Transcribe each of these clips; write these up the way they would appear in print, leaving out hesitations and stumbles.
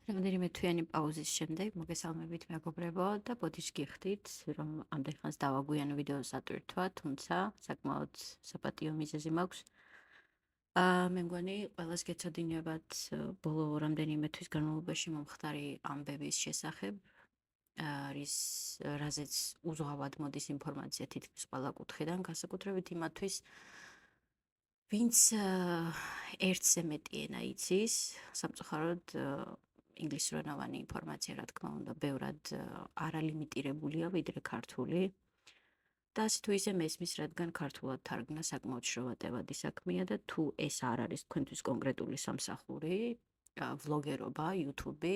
რამდენიმე თვიანი პაუზის შემდეგ მოგესალმებით მეგობრებო და ბოდიშ გიხდით, რომ ამდენ ხანს დავაგვიანო ვიდეოს ატვირთვა, თუმცა საკმაოდ საპატიო მიზეზი მაქვს. მე მგონი ყველას გეცოდინებათ ბოლო რამდენიმე თვის განმავლობაში მომხდარი ამბების შესახებ, რის რაზეც უზღვავად მოდის ინფორმაცია თითქმის ყველა კუთხიდან, განსაკუთრებით იმათვის, ვინც ერთზე მეტი ენა იცის, სამწუხაროდ ინგლისურენოვანი ინფორმაცია, რა თქმა უნდა, ბევრად არალიმიტირებულია ვიდრე ქართული. და ასე თუ ისე მესმის, რადგან ქართულად თარგმნა საკმაოდ შროვატევადი საქმეა და თუ ეს არ არის თქვენთვის კონკრეტული სამსახური, ვლოგერობა, YouTube,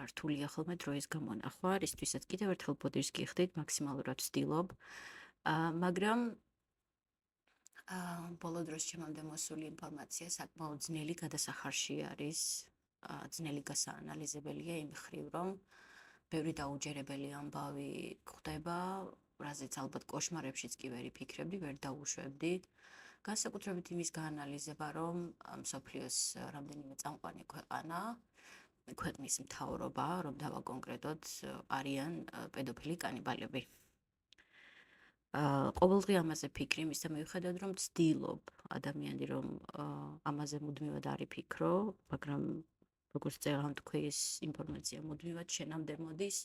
რთულია ხოლმე დროის გამონახვა, რისთვისაც კიდევ ერთხელ ბოდიშს გიხდით, მაქსიმალურად ვცდილობ, მაგრამ ბოლო დროს ჩემამდე მოსული ინფორმაცია საკმაოდ ძნელი გადასახარში არის, ძნელი გასაანალიზებელია იმ მხრივ, რომ ბევრი დაუჯერებელი ამბავი გვხვდება, რაზეც ალბათ კოშმარებშიც კი ვერ ვიფიქრებდი, ვერ დავუშვებდი. განსაკუთრებით იმის გაანალიზება, რომ მსოფლიოს რამდენიმე წამყვანი ქვეყანა, ქვეყნის მთავრობა, რომ დავაკონკრეტოთ, არიან პედოფილი კანიბალები. ყოველდღე ამაზე ფიქრი, იმის მიუხედავად, რომ ვცდილობ ადამიანი, რომ ამაზე მუდმივად არ იფიქრო, მაგრამ როგორც წერან თქვი ეს ინფორმაცია მუდმივად შენამდე მოდის.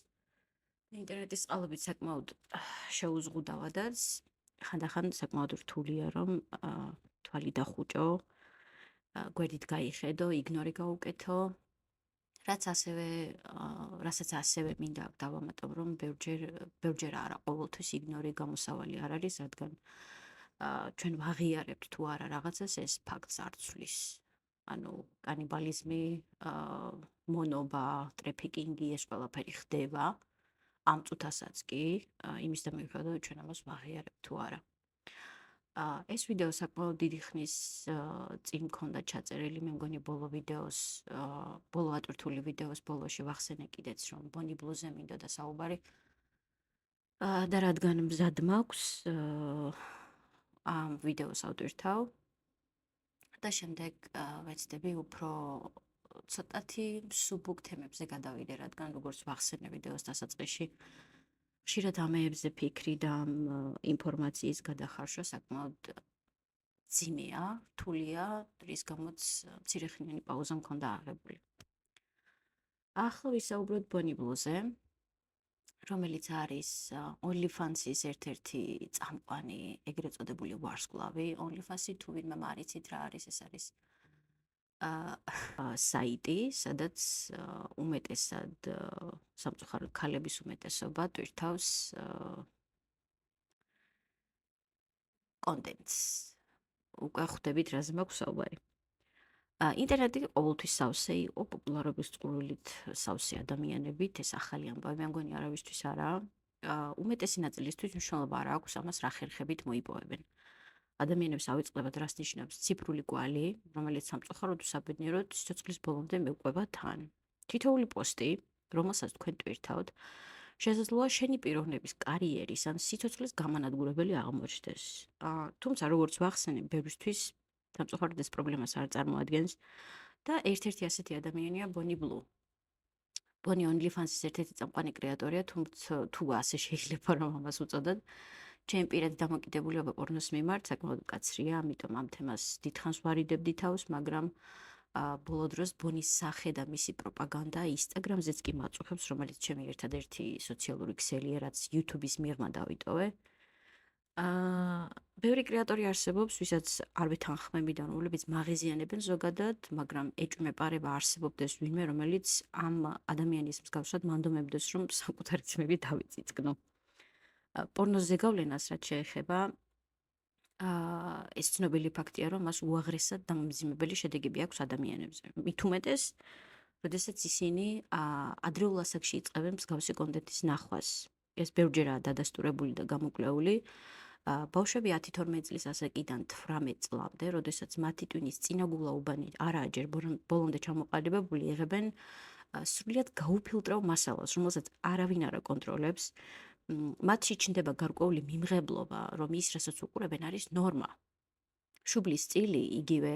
ინტერნეტის წყალობით საკმაოდ შეუზღუდავადაც, ხანდახან საკმაოდ რთულია, რომ თვალი დახუჭო, გვერდით გაიხედო, იგნორი გაუკეთო, რასაც ასევე მინდა დავამატო, რომ ბევრჯერ არა, ყოველთვის იგნორი გამოსავალი არ არის, რადგან ჩვენ ვაღიარებთ თუ არა რაღაცას, ეს ფაქტს არ ცვლის. ანუ კანიბალიზმი, მონობა, ტრეფიკინგი, ეს ყველაფერი ხდება. ამ წუთასაც კი, იმის და მიუხედავად ჩვენ ამას ვაღიარებთ თუ არა. ეს ვიდეო საკმაოდ დიდი ხნის წინ მქონდა ჩაწერილი, მე მგონი ბოლო ატვირთული ვიდეოს ბოლოში ვახსენე კიდეც, რომ ბონი ბლუზე მინდა და საუბარი. და რადგან მზად მაქვს, ამ ვიდეოს ავტვირთავ და შემდეგ ვეცდები უფრო ცოტათი მსუბუქ თემებზე გადავიდე, რადგან როგორც ვახსენე ვიდეოს დასაწყისში, ხშირად ამეებზე ფიქრი და ინფორმაციის გადახარშვა საკმაოდ ძიმეა, რთულია, რის გამოც მცირეხნიანი პაუზა მქონდა აღებული. ახლა ვისაუბროთ ბონი ბლუზე, რომელიც არის OnlyFans-ის ერთ-ერთი წამყვანი, ეგრეთ წოდებული ვარსკვლავი. OnlyFans-ი თუ ვინმე არ იცით რა არის, ეს არის საიტი, სადაც უმეტესად სამწუხაროდ ქალების უმეტესობა ტვირთავს კონტენტს. უკვე ხვდებით, რაზე მაქვს საუბარი. ინტერნეტი ყოველთვის სავსე იყო პოპულარობის წყურვილით სავსე ადამიანებით, ეს ახალი ამბავი, მე მგონი არავისთვის არა. უმეტესი ნაწილისთვის მნიშვნელობა არ აქვს ამას რა ხერხებით მოიპოვებენ. ადამიანებს ავიწყდებათ, რას ნიშნავს ციფრული კვალი, რომელიც სამწუხაროდ უსაბედნიეროდ სიცოცხლის ბოლომდე მევყვება თან. თითოეული პოსტი, რომელსაც თქვენ ტვირთავთ, შესაძლოა შენი პიროვნების კარიერის ან სიცოცხლის გამანადგურებელი აღმოჩნდეს. თუმცა როგორც ვახსენე, ბევრისთვის სამწუხაროდ ეს პრობლემას არ წარმოადგენს და ერთ-ერთი ასეთი ადამიანია ბონი ბლუ. ბონი OnlyFans-ის ერთ-ერთი წამყვანი კრეატორია, თუმცა თუ ასე შეიძლება რომ ამას უწოდოთ, ჩემი პირადი დამოკიდებულება პორნოს მიმართ საკმაოდ მკაცრია, ამიტომ ამ თემას დიდხანს ვარიდებდი თავს, მაგრამ ბოლო დროს ბონის სახე და მისი პროპაგანდა Instagram-ზეც კი მაწუხებს, რომელიც ჩემი ერთადერთი სოციალური ქსელია, რაც YouTube-ის მიღმა დავიტოვე. ბევრი კრეატორი არსებობს, ვისაც არ ვეთანხმები და რომლებიც მაღიზიანებენ ზოგადად, მაგრამ ეჭვმეპარება არსებობდეს ვინმე, რომელიც ამ ადამიანის მსგავსად მანდომებდეს, რომ საკუთარი ძმები დავიწიწკნო. პორნოზე გავლენას რაც შეეხება, ეს ცნობილი ფაქტია, რომ მას უაღრესად დამამძიმებელი შედეგები აქვს ადამიანებზე. მით უმეტეს, როდესაც ისინი ადრეულ ასაკში იწყებენ მსგავსი კონტენტის ნახვას. ეს ბევრჯერაა დადასტურებული და გამოკვლეული. ბავშვები 10-12 წლის ასაკიდან 18 წლამდე, როდესაც მათი ტვინის წინაგულა უბანი არაა ჯერ ბოლომდე ჩამოყალიბებული, იღებენ სრულიად გაუფილტრავ მასალას, რომელსაც არავინ არ აკონტროლებს. მათში ჩნდება გარკვეული მიმღებლობა, რომ ის, რასაც უყურებენ, არის ნორმა. შუბლის სტილი იგივე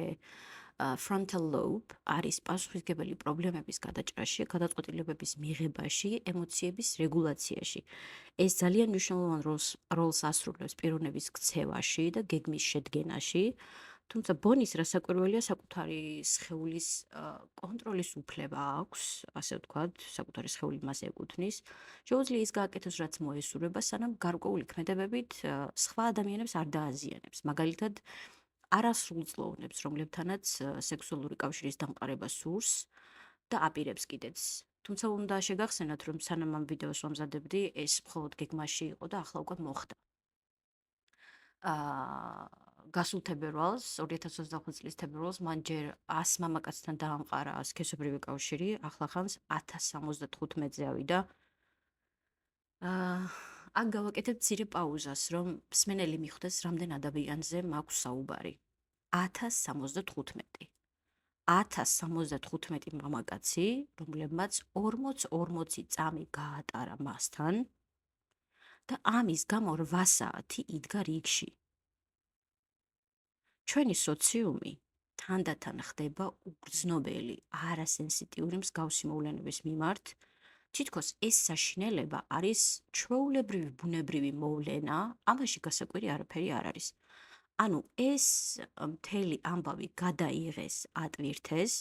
frontal lobe არის პასუხისმგებელი პრობლემების გადაჭრაში, გადაწყვეტილებების მიღებაში, ემოციების რეგულაციაში. ეს ძალიან მნიშვნელოვან როლს ასრულებს პიროვნების ქცევაში და გეგმის შედგენაში. თუმცა ბონის რასაკვირველია საკუთარი სხეულის კონტროლის უფლება აქვს, ასე ვთქვათ, საკუთარი სხეული მას ეკუთვნის. შეუძლია ის გააკეთოს, რაც მოესურვება, სანამ გარკვეული ქმედებებით სხვა ადამიანებს არ დააზიანებს. მაგალითად, არასრულწლოვნებს, რომლებთანაც სექსუალური კავშირის დამყარება სურს და აპირებს კიდეც. თუმცა უნდა შეგახსენოთ, რომ სანამ ამ ვიდეოს ვამზადებდი, ეს მხოლოდ გეგმაში იყო და ახლა უკვე მოხდა. გასულ თებერვალს, 2025 წლის თებერვალს, მან ჯერ 100 მამაკაცთან დაამყარა სქესობრივი კავშირი, ახლახანს 1075-ზე ავიდა. აქ გავაკეთებ მცირე პაუზას, რომ მსმენელი მიხვდეს, რამდენ ადამიანზე მაქვს საუბარი. 1075. 1075 მამაკაცი, რომლებმაც 40 წამი გაატარა მასთან და ამის გამო 8 საათი იდგა რიგში. ჩვენი სოციუმი თანდათან ხდება უგრძნობელი, არასენსიტიური მსგავსი მოვლენების მიმართ. თითქოს ეს საშინელება არის ჩვეულებრივი ბუნებრივი მოვლენა, ამაში გასაკვირი არაფერი არ არის. ანუ ეს მთელი ამბავი გადაიღეს, ატვირთეს,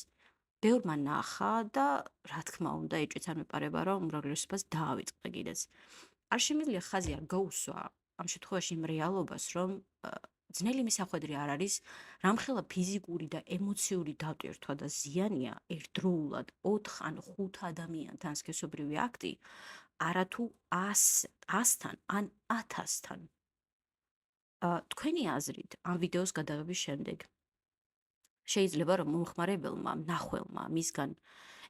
ბევრმა ნახა და რა თქმა უნდა, ეჭვიც არ მეპარება, რომ უმრავლესობას დაავიწყდა კიდეც. არ შემიძლია ხაზი არ გაუსვა ამ შემთხვევაში იმ რეალობას, რომ ძნელი მისახვედრი არ არის, რამხელა ფიზიკური და ემოციური დატვირთვა და ზიანია ერთდროულად 4 ან 5 ადამიანთან სქესობრივი აქტი, არათუ 100-თან ან 1000-თან. თქვენი აზრით, ამ ვიდეოს გადაღების შემდეგ შეიძლება რომ მომხმარებელმა, მნახველმა მისგან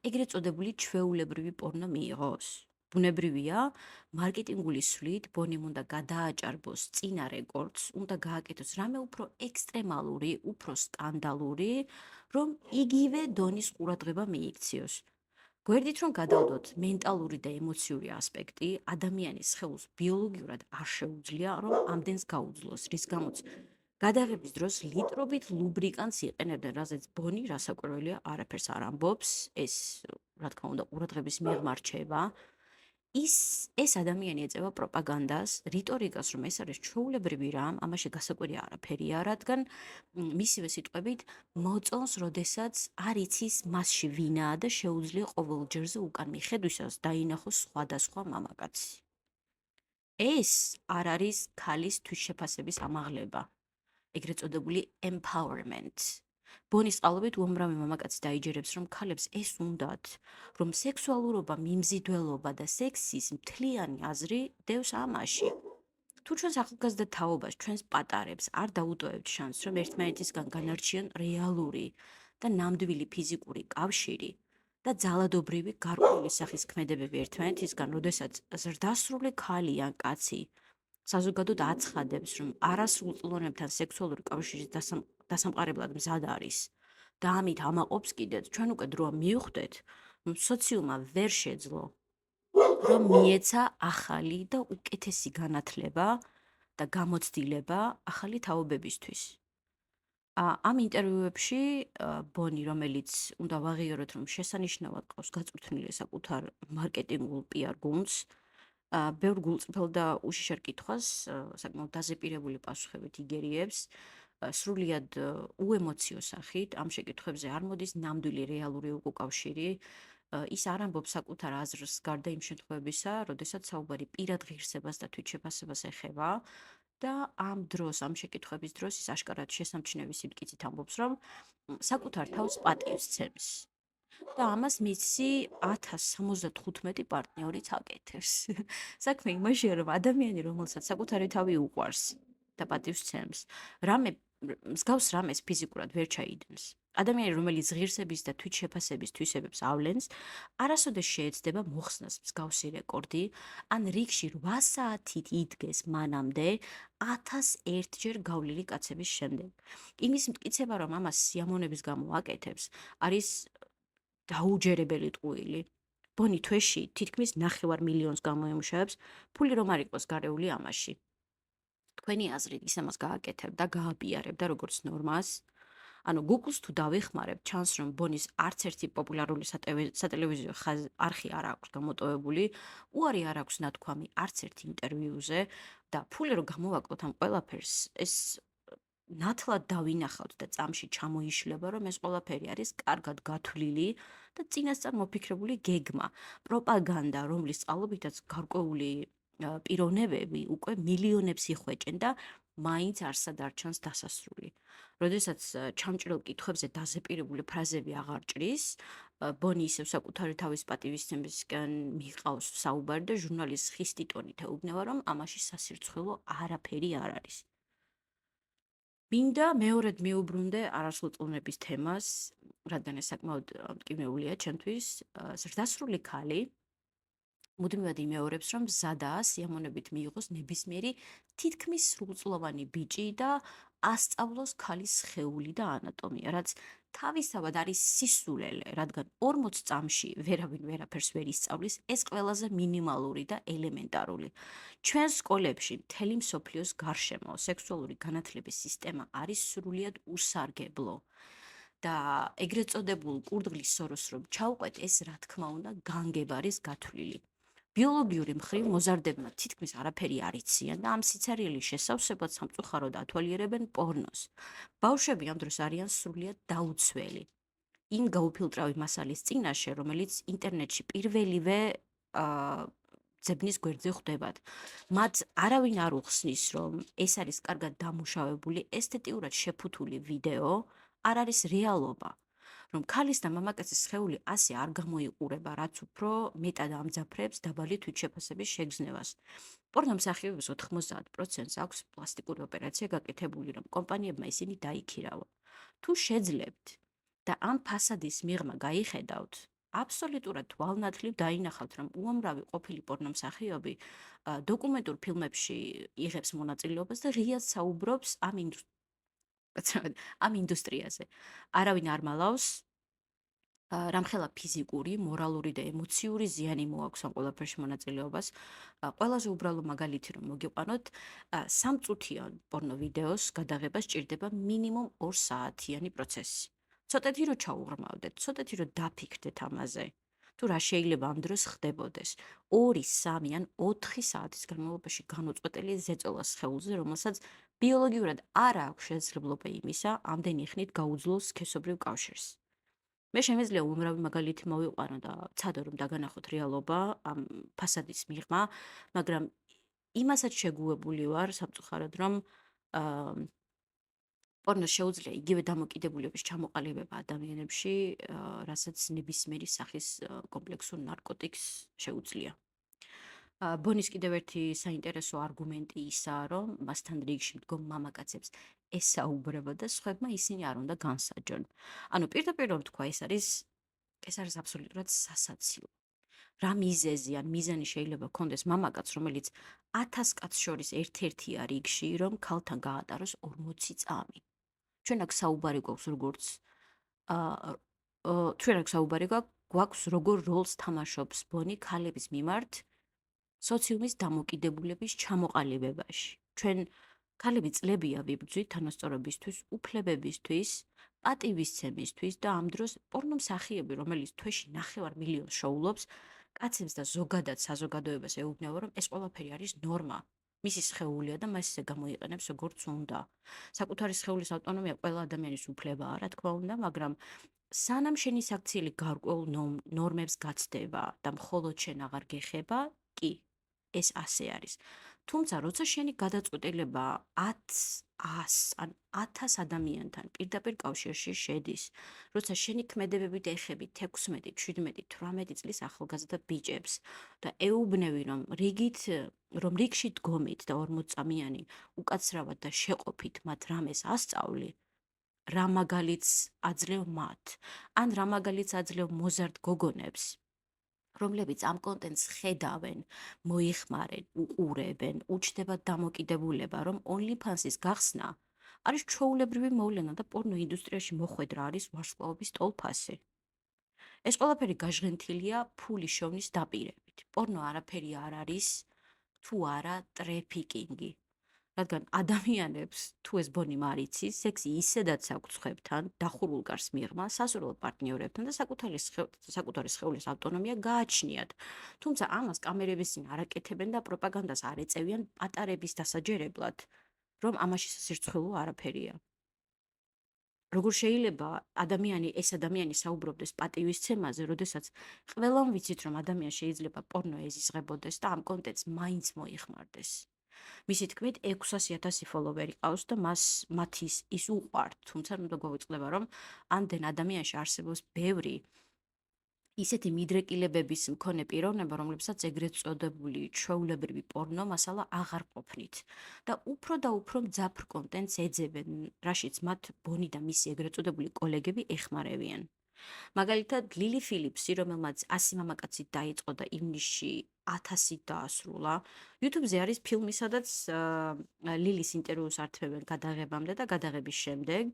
ეგრეთ წოდებული ჩვეულებრივი პორნო მიიღოს. ბუნებრივია, მარკეტინგული სვლით ბონიმ უნდა გადააჭარბოს წინა რეკორდს, უნდა გააკეთოს რამე უფრო ექსტრემალური, უფრო სკანდალური, რომ იგივე დონის ყურადღება მიიქციოს. გვერდით რომ გადავდოთ მენტალური და ემოციური ასპექტი, ადამიანის სხეულს ბიოლოგიურად არ შეუძლია, რომ ამდენს გაუძლოს, რის გამოც გადაღების დროს ლიტრობით ლუბრიკანტს იყენებდნენ, რაზეც ბონი რასაკვირველია არაფერს არ ამბობს, ეს რა თქმა უნდა ყურადღების მიღმა რჩება. ეს ადამიანი ეწევა პროპაგანდას, რიტორიკას, რომ ეს არის ჩვეულებრივი რამ, ამაში გასაკვირი არაფერია, რადგან მისივე სიტყვებით მოწონს, როდესაც არ იცის მასში ვინაა და შეუძლია ყოველ ჯერზე უკან მიხედვისას დაინახოს სხვადასხვა მამაკაცი. ეს არ არის ქალის თვითშეფასების ამაღლება, ეგრეთ წოდებული empowerment. ბონის წყალობით უამრავი მამაკაცი დაიჯერებს, რომ ქალებს ეს უნდათ, რომ სექსუალურობა, მიმზიდველობა და სექსის მთლიანი აზრი დევს ამაში. თუ ჩვენს ახალგაზრდა თაობას, ჩვენს პატარებს არ დაუტოვებთ შანსს, რომ ერთმანეთისგან განარჩიონ რეალური და ნამდვილი ფიზიკური კავშირი და ძალადობრივი გარკვეული სახის ქმედებები ერთმანეთისგან, როდესაც ზრდასრული ქალი ან კაცი საზოგადოდ აცხადებს, რომ არასრულწლოვანებთან სექსუალური კავშირის დასამყარებლად მზად არის და ამით ამაყობს კიდეც, ჩვენ უკვე დროა მივხვდეთ, რომ სოციუმმა ვერ შეძლო, რომ მიეცა ახალი და უკეთესი განათლება და გამოცდილება ახალი თაობებისთვის. ამ ინტერვიუებში ბონი, რომელიც უნდა ვაღიაროთ, რომ შესანიშნავად ყავს გაწვრთნილი საკუთარ მარკეტინგულ PR გუნდს, ბევრ გულწრფელ და უშიშარ კითხვას საკმაოდ დაზეპირებული პასუხებით იგერიებს, სრულიად უემოციო სახით, ამ შეკითხვებზე არ მოდის ნამდვილი რეალური უკავშირი, ის არ ამბობს საკუთარ აზრს გარდა იმ შემთხვევებისა, როდესაც საუბარი პირად ღირსებას და თვითშეფასებას ეხება და ამ დროს, ამ შეკითხვების დროს ის აშკარად შესამჩნევი სიმტკიცით ამბობს, რომ საკუთარ თავს პატივს ცემს. და ამას მისი 1075 პარტნიორიც აკეთებს. საქმე იმაშია, რომ ადამიანი, რომელსაც საკუთარი თავი უყვარს და პატივს ცემს, მსგავს რამეს ფიზიკურად ვერ ჩაიდენს. ადამიანი, რომელიც ღირსების და თვითშეფასების თვისებებს ავლენს, არასოდეს შეეცდება მოხსნას მსგავსი რეკორდი, ან რიგში 8 საათით იდგეს მანამდე 1001 გავლილი კაცების შემდეგ. იმის მტკიცება, რომ ამას სიამოვნების გამო აკეთებს, არის დაუჯერებელი ტყუილი. ბონი თვეში თითქმის 9 მილიონს გამოემუშავებს, ფული რომ არ იყოს გარეული ამაში. თქვენი აზრით ის ამას გააკეთებდა, გააპიარებდა როგორც ნორმას? ანუ Google-ს თუ დავიხმარებ, ჩანს რომ ბონის არც ერთი პოპულარული სატელევიზიო არხი არ აქვს გამოტოვებული, უარი არ აქვს ნათქვამი არც ერთ ინტერვიუზე და ფული რომ გამოვაკლოთ ამ ყველაფერს, ეს ნათლად დავინახავთ და წამში ჩამოიშლება, რომ ეს ყველაფერი არის კარგად გათვლილი და წინასწარ მოფიქრებული გეგმა, პროპაგანდა, რომლის წყალობითაც გარკვეული პიროვნებები უკვე მილიონებს იხვეჭენ და მაინც არსად არ ჩანს დასასრული. როდესაც ჩამჭრელ კითხვებზე დაზეპირებული ფრაზები აღარ ჭრის, ბონი ისევ საკუთარი თავის პატივისცემისგან მიჰყავს საუბარი და ჟურნალისტს ხისტი ტონით ეუბნება, რომ ამაში სასირცხვილო არაფერი არ არის. მინდა მეორედ მიუბრუნდე არასრულწლოვნების თემას, რადგან ეს საკმაოდ მტკივნეულია ჩემთვის, ზრდასრული ქალი მუდმივად იმეორებს, რომ მზადაა სიამოვნებით მიიღოს ნებისმიერი თითქმის სრულწლოვანი ბიჭი და ასწავლოს ქალის სხეული და ანატომია, რაც თავისთავად არის სისულელე, რადგან 40 წამში ვერავინ ვერაფერს ვერ ისწავლის, ეს ყველაზე მინიმალური და ელემენტარული. ჩვენ სკოლებში მთელი მსოფლიოს გარშემო სექსუალური განათლების სისტემა არის სრულიად უსარგებლო. და ეგრეთ წოდებულ კურდღლის სოროს რომ ჩავყვეთ, ეს რა თქმა უნდა განგებ არის გათვლილი. ბიოლოგიური მხრივ მოზარდებმა თითქმის არაფერი არ იციან და ამ სიცარიელის შესავსებად სამწუხაროდ ათვალიერებენ პორნოს. ბავშვები ამ დროს არიან სრულიად დაუცველი. იმ გაუფილტრავი მასალის წინაშე, რომელიც ინტერნეტში პირველივე ძებნის გვერდზე ხვდებათ. მათ არავინ არ უხსნის, რომ ეს არის კარგად დამუშავებული, ესთეტიურად შეფუთული ვიდეო, არ არის რეალობა. რომ ქალის და მამაკაცის სხეული ასე არ გამოიყურება, რაც უფრო მეტად ამძაფრებს დაბალი თვითშეფასების შეგრძნებას. პორნო მსახიობების 90%-ს აქვს პლასტიკური ოპერაცია გაკეთებული, რომ კომპანიებმა ისინი დაიქირავონ. თუ შეძლებთ და ამ ფასადის მიღმა გაიხედავთ, აბსოლუტურად თვალნათლივ დაინახავთ, რომ უამრავი ყოფილი პორნო მსახიობი დოკუმენტურ ფილმებში იღებს მონაწილეობას და ღიად საუბრობს ამ ინდუსტრიაზე. არავინ არ მალავს რამხელა ფიზიკური, მორალური და ემოციური ზიანი მოაქვს ამ ყველაფერში მონაწილეობას. ყველაზე უბრალო მაგალითი რომ მოგიყვანოთ, 3 წუთიან პორნო ვიდეოს გადაღებას სჭირდება მინიმუმ 2 საათიანი პროცესი. ცოტათი რომ ჩაუღრმავდეთ, ცოტათი რომ დაფიქრდეთ ამაზე. თუ რა შეიძლება ამ დროს ხდებოდეს. 2, 3 ან 4 საათის განმავლობაში განუწყვეტელი ზეწოლა სხეულზე, რომელსაც ბიოლოგიურად არ აქვს შესაძლებლობა იმისა, ამდენი ხნით გაუძლოს სქესობრივ კავშირს. მე შემიძლია უამრავი მაგალითი მოვიყვანო და ვცადო რომ დაგანახოთ რეალობა ამ ფასადის მიღმა, მაგრამ იმასაც შეგუებული ვარ სამწუხაროდ, რომ პორნოს შეუძლია იგივე დამოკიდებულების ჩამოყალიბება ადამიანებში, რასაც ნებისმიერი სახის კომპლექსურ ნარკოტიკს შეუძლია. ბონის კიდევ ერთი საინტერესო არგუმენტი ისაა, რომ მასთან რიგში მდგომ მამაკაცებს ესაუბრება და სხვებმა ისინი არ უნდა განსაჯონ. ანუ პირდაპირ რომ თქვა, ეს არის აბსოლუტურად სასაცილო. რა მიზეზი ან მიზანი შეიძლება ჰქონდეს მამაკაცს, რომელიც 1000 კაცს შორის ერთ-ერთია რიგში, რომ ქალთან გაატაროს 40 წამი. ჩვენ აქ საუბარი გვაქვს როგორც ჩვენ აქ საუბარი გვაქვს როგორ როლს თამაშობს ბონი ქალების მიმართ სოციუმის დამოკიდებულების ჩამოყალიბებაში. ჩვენ ქალები წლებია ვიბრძვით თანასწორობისთვის, უფლებებისთვის, პატივისცემისთვის და ამ დროს პორნო მსახიობი, რომელიც თვეში 9 მილიონს შოულობს, კაცებს და ზოგადად საზოგადოებას ეუბნება, რომ ეს ყველაფერი არის ნორმა. მისი სხეულია და მას ისე გამოიყენებს როგორც უნდა. საკუთარი სხეულის ავტონომია ყველა ადამიანის უფლებაა, რა თქმა უნდა, მაგრამ სანამ შენი საქციელი გარკვეულ ნორმებს გაცდება და მხოლოდ შენ აღარ გეხება, კი, ეს ასე არის. თუმცა, როცა შენი გადაწყვეტილება 100 ან 1000 ადამიანთან პირდაპირ კავშირში შედის, როცა შენი ქმედებებით ეხებით 16, 17, 18 წლის ახალგაზრდა ბიჭებს და ეუბნები, რომ რიგში დგომით და 40 წამიანი უკაცრავად და შეყოფით მათ რამეს ასწავლი, რა მაგალითს აძლევ მათ, ან რა მაგალითს აძლევ მოზარდ გოგონებს, რომლებიც ამ კონტენტს ხედავენ, მოიხმარენ, უყურებენ, უჩნდებათ დამოკიდებულება, რომ OnlyFans-ის გახსნა არის ჩვეულებრივი მოვლენა და პორნო ინდუსტრიაში მოხვედრა არის ვარსკვლავების ტოლფასი. ეს ყველაფერი გაჟღენთილია ფულის შოვნის დაპირებით. პორნო არაფერი არ არის თუ არა ტრეფიკინგი. რადგან ადამიანებს თუ ეს ბონი მარიცის, სექსი ისედაც აქვს ცხებთან, დახურულ გარს მიღმა, სასურველ პარტნიორებთან და საკუთარი სხეულის ავტონომია გააჩნიათ. თუმცა ამას კამერების წინ არ აკეთებენ და პროპაგანდას არ ეწევიან პატარების დასაჯერებლად, რომ ამაში სირცხვილო არაფერია. როგორ შეიძლება ეს ადამიანი საუბრობდეს პატივისცემაზე, როდესაც ყველამ ვიცით, რომ ადამიანს შეიძლება პორნო ეზიზღებოდეს და ამ კონტენტს მაინც მოიხმარდეს. მისი თქმით 600,000 ფოლოვერი ყავს და მათის ის უყვართ, თუმცა უნდა გვავიწყდება, რომ ამდენ ადამიანში არსებობს ბევრი ისეთი მიდრეკილებების მქონე პიროვნება, რომლებსაც ეგრეთ წოდებული ჩვეულებრივი პორნო მასალა აღარ ყოფნით და უფრო მძაფრ კონტენტს ეძებენ, რაშიც მათ ბონი და მისი ეგრეთ წოდებული კოლეგები ეხმარებიან. მაგალითად, ლილი ფილიპსი, რომელმაც 100 მამაკაცით დაიწყო და ივნისში 1000-ით დაასრულა, YouTube-ზე არის ფილმი, სადაც ლილის ინტერვიუს ართმევენ გადაღებამდე და გადაღების შემდეგ,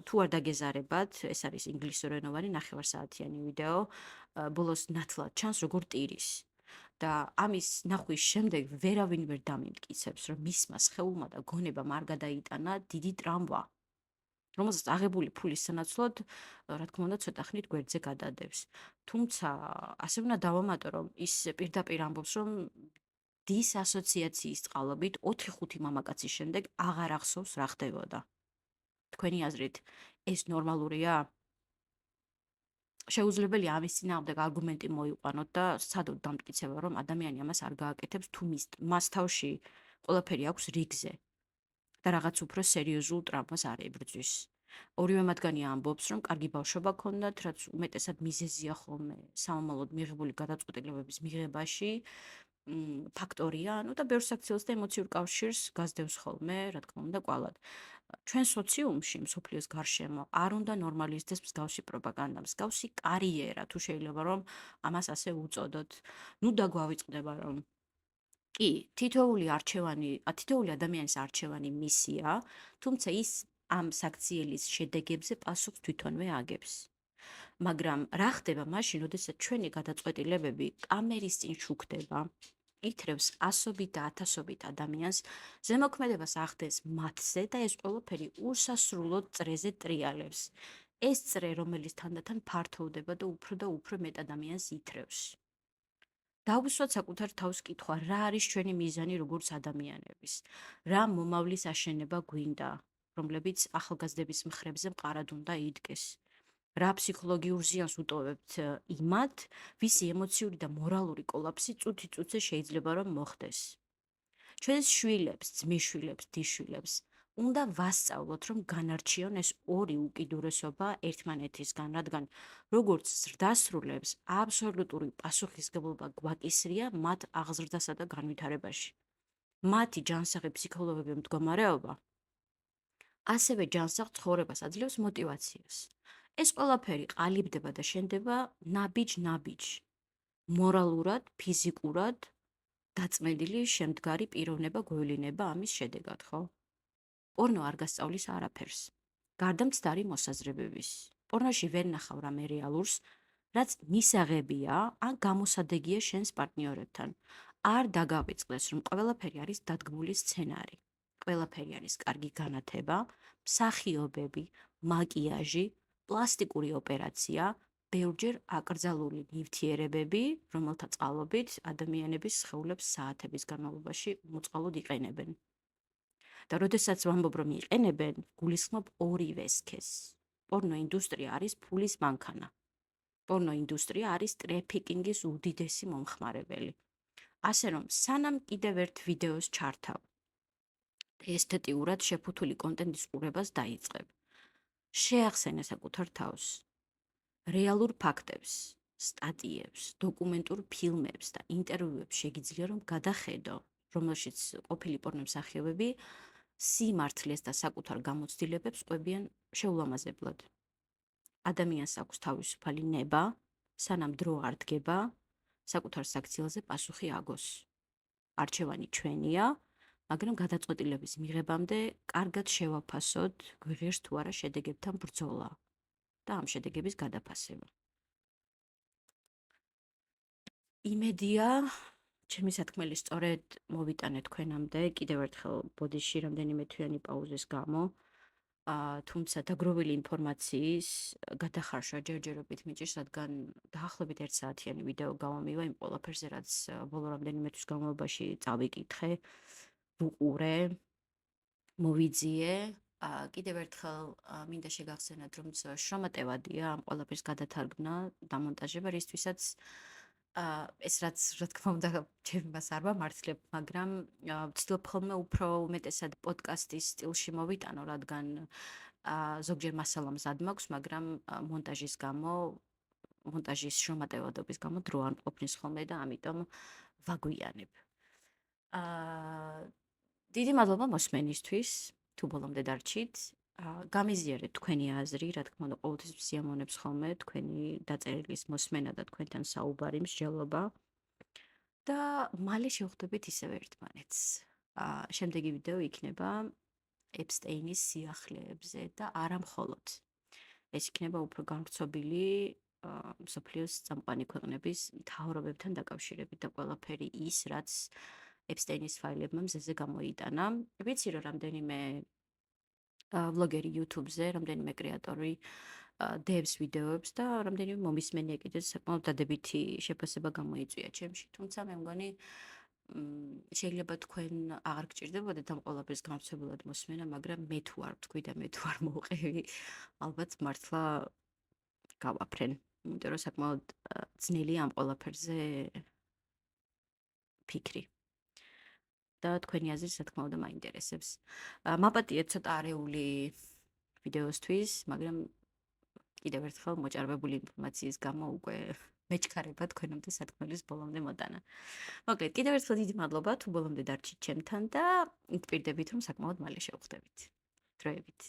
თუ არ დაგეზარებათ, ეს არის ინგლისურენოვანი 9 საათიანი ვიდეო, ბოლოს ნათლად ჩანს როგორ ტირის. და ამის ნახვის შემდეგ ვერავინ ვერ დამიმტკიცებს, რომ მისმა სხეულმა და გონებამ არ გადაიტანა დიდი ტრამვა, რომელსაც აღებული ფულის სანაცვლოდ, რა თქმა უნდა, ცოტა ხნით გვერდზე გადადევს. თუმცა, ასე უნდა დავამატო, რომ ის პირდაპირ ამბობს, რომ დისასოციაციის წყალობით 4-5 მამაკაცის შემდეგ აღარ ახსოვს რა ხდებოდა. თქვენი აზრით, ეს ნორმალურია? შეუძლებელია ამის წინააღმდეგ არგუმენტი მოიყვანოთ და სცადოთ დამტკიცება, რომ ადამიანი ამას არ გააკეთებს, თუ მას თავში ყველაფერი აქვს რიგზე და რაღაც უფრო სერიოზულ ტრამვას არ ებრძვის. ორივე მათგანი ამბობს, რომ კარგი ბავშვობა ჰქონდათ, რაც უმეტესად მიზეზია ხოლმე სამომავლოდ მიღებული გადაწყვეტილებების მიღებაში, ფაქტორია, ანუ და ბევრ საქციელს და ემოციურ კავშირს გასდევს ხოლმე, რა თქმა უნდა, კვალად. ჩვენ სოციუმში, მსოფლიოს გარშემო არ უნდა ნორმალიზდეს მსგავსი პროპაგანდა, მსგავსი კარიერა, თუ შეიძლება რომ ამას ასე უწოდოთ. ნუ დაგვავიწყდება, რომ კი, თითოეული ადამიანის არჩევანი მისია, თუმცა ის ამ საქციელის შედეგებზე პასუხს თვითონვე აგებს. მაგრამ რა ხდება მაშინ, როდესაც ჩვენი გადაწყვეტილებები კამერის წინ შუქდება, ითრევს ასობით და ათასობით ადამიანს, ზემოქმედებას ახდენს მათზე და ეს ყველაფერი უსასრულოდ წრეზე ტრიალებს. ეს წრე, რომელიც თანდათან ფართოვდება და უფრო მეტ ადამიანს ითრევს. დავუსვათ საკუთარ თავს კითხვა, რა არის ჩვენი მიზანი როგორც ადამიანების? რა მომავლის აშენება გვინდა, რომლებიც ახალგაზრდების მხრებზე მყარად უნდა იდგეს? რა ფსიქოლოგიურ ზიანს უტოვებთ იმათ, ვისი ემოციური და მორალური კოლაფსი წუთი-წუთზე შეიძლება რომ მოხდეს? ჩვენს შვილებს, ძმისშვილებს, დიშვილებს უნდა ვასწავლოთ, რომ განარჩიონ ეს ორი უკიდურესობა ერთმანეთისგან, რადგან როგორც ზრდასრულებს, აბსოლუტური პასუხისმგებლობა გვაკისრია მათ აღზრდასა და განვითარებაში. მათი ჯანსაღი ფსიქოლოგიური მდგომარეობა ასევე ჯანსაღ ცხოვრებას აძლევს მოტივაციას. ეს ყველაფერი ყალიბდება და შენდება ნაბიჯ-ნაბიჯ, მორალურად, ფიზიკურად დაწმენდილი შემდგარი პიროვნება გვევლინება ამის შედეგად, ხო? პორნო არ გასწავლის არაფერს. გარდა მცდარი მოსაზრებების. პორნოში ვერ ნახავ რამე რეალურს, რაც მისაღებია ან გამოსადეგია შენს პარტნიორებთან. არ დაგავიწყდეს, რომ ყველაფერი არის დადგმული სცენარი. ყველაფერი არის კარგი განათება, მსახიობები, მაკიაჟი, პლასტიკური ოპერაცია, ბევრჯერ აკრძალული ნივთიერებები, რომელთა წყალობით ადამიანების სხეულებს საათების განმავლობაში მოწყალოდ იყენებენ. და როდესაც ვამბობ, რომ იყენებენ, გულისხმობ ორივე სქესს. პორნო ინდუსტრია არის ფულის მანქანა. პორნო ინდუსტრია არის ტრეფიკინგის უდიდესი მომხმარებელი. ასე რომ, სანამ კიდევ ერთ ვიდეოს ჩართავ, ესთეტიურად შეფუთული კონტენტის ყურებას დაიწყებ. შეახსენე საკუთარ თავს. რეალურ ფაქტებს, სტატიებს, დოკუმენტურ ფილმებს და ინტერვიუებს შეგიძლია რომ გადახედო, რომელშიც ყოფილი პორნო მსახიობები სიმართლეს და საკუთარ გამოცდილებებს ყვებიან შეულამაზებლად. ადამიანს აქვს თავისუფალი ნება, სანამ დრო არ დგება, საკუთარ საქციელზე პასუხი აგოს. არჩევანი ჩვენია, მაგრამ გადაწყვეტილების მიღებამდე კარგად შევაფასოთ, გვიღებს თუ არა შედეგებთან ბრძოლა და ამ შედეგების გადაფასება. იმედია, ჩემი სათქმელი სწორედ მოვიტანე თქვენამდე, კიდევ ერთხელ ბოდიში რამდენიმე თვიანი პაუზის გამო. თუმცა დაგროვილი ინფორმაციის გადახარშვა ჯერჯერობით მიჭირს, რადგან დაახლოებით 1 საათიანი ვიდეო გავამივა იმ ყველაფერზე, რაც ბოლო რამდენიმე თვის განმავლობაში წავიკითხე, ვუყურე, მოვიძიე. კიდევ ერთხელ მინდა შეგახსენოთ, რომ შრომატევადია ამ ყველაფერს გადათარგმნა, დამონტაჟება, რისთვისაც ეს რაც რა თქმა უნდა ჩემ მას არ ვამართლებ, მაგრამ ვცდილობ ხოლმე უფრო უმეტესად პოდკასტის სტილში მოვიტანო, რადგან ზოგჯერ მასალა მზად მაქვს, მაგრამ მონტაჟის გამო, მონტაჟის შრომატევადობის გამო დრო არ მყოფნის ხოლმე და ამიტომ ვაგვიანებ. დიდი მადლობა მოსმენისთვის, თუ ბოლომდე დარჩით. გამიზიარეთ თქვენი აზრი, რა თქმა უნდა, ყოველთვის ვსიამოვნებს ხოლმე თქვენი დაწერილის მოსმენა და თქვენთან საუბარი, მსჯელობა. და მალე შევხვდებით ისევ ერთმანეთს. შემდეგი ვიდეო იქნება ეპსტეინის სიახლეებზე და არა მხოლოდ. ეს იქნება უფრო განვრცობილი მსოფლიოს წამყვანი ქვეყნების მთავრობებთან დაკავშირებით და ყველაფერი ის, რაც ეპსტეინის ფაილებმა მზეზე გამოიტანა. ვიცი, რომ რამდენიმე ვლოგერი YouTube-ზე, რამდენიმე კრეატორი დევს ვიდეოებს და რამდენიმე მომისმენია კიდეც საკმაოდ დადებითი შეფასება გამოიწვია ჩემში. თუმცა მე მგონი შეიძლება თქვენ აღარ გჭირდებოდეთ ამ ყველაფერს განვრცობულად მოსმენა, მაგრამ მე თუ არ ვთქვი და მე თუ არ მოვყევი, ალბათ მართლა გავაფრენ. იმიტომ რომ საკმაოდ ძნელია ამ ყველაფერზე ფიქრი. და თქვენი აზრი, რა თქმა უნდა, მაინტერესებს. მაპატიეთ ცოტა არეული ვიდეოსთვის, მაგრამ კიდევ ერთხელ მოჭარბებული ინფორმაციის გამო უკვე მეჩქარება თქვენამდე სათქმელის ბოლომდე მოტანა. მოკლედ, კიდევ ერთხელ დიდი მადლობა, თუ ბოლომდე დარჩით ჩემთან და მგპირდებით, რომ საკმაოდ მალე შევხვდებით. დროებით.